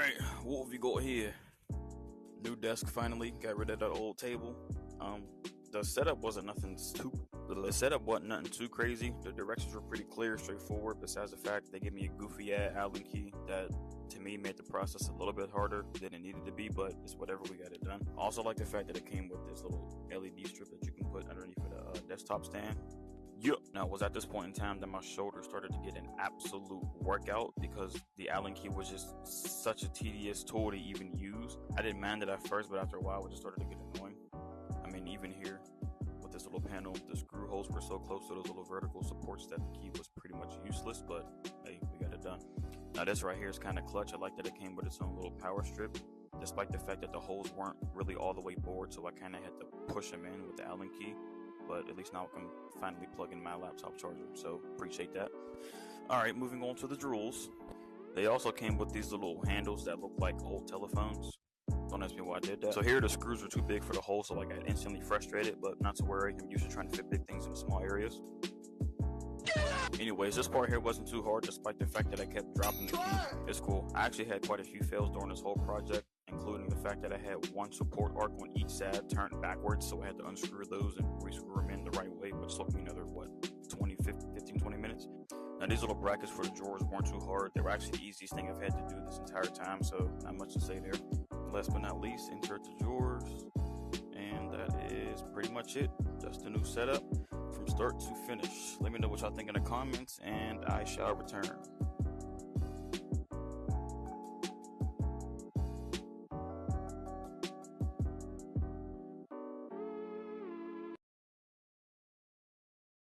Alright, what have we got here? New desk finally, got rid of that old table. The setup wasn't nothing too crazy. The directions were pretty clear, straightforward, besides the fact they gave me a goofy ass Allen key that to me made the process a little bit harder than it needed to be, but it's whatever, we got it done. I also like the fact that it came with this little LED strip that you can put underneath the desktop stand. Yup. Now, it was at this point in time that my shoulder started to get an absolute workout because the Allen key was just such a tedious tool to even use. I didn't mind it at first, but after a while, it just started to get annoying. I mean, even here with this little panel, the screw holes were so close to those little vertical supports that the key was pretty much useless, but hey, we got it done. Now, this right here is kind of clutch. I like that it came with its own little power strip, despite the fact that the holes weren't really all the way bored, so I kind of had to push them in with the Allen key. But at least now I can finally plug in my laptop charger, so appreciate that. Alright, moving on to the jewels. They also came with these little handles that look like old telephones. Don't ask me why I did that. So here the screws were too big for the hole, so I got instantly frustrated, but not to worry, I'm usually trying to fit big things in small areas. Anyways, this part here wasn't too hard, despite the fact that I kept dropping the key. It's cool. I actually had quite a few fails during this whole project, including the fact that I had one support arc on each side turned backwards, so I had to unscrew those and re-screw them in the right way, which took me another, 20 minutes. Now, these little brackets for the drawers weren't too hard. They were actually the easiest thing I've had to do this entire time, so not much to say there. Last but not least, insert the drawers, and that is pretty much it. Just a new setup from start to finish. Let me know what y'all think in the comments, and I shall return.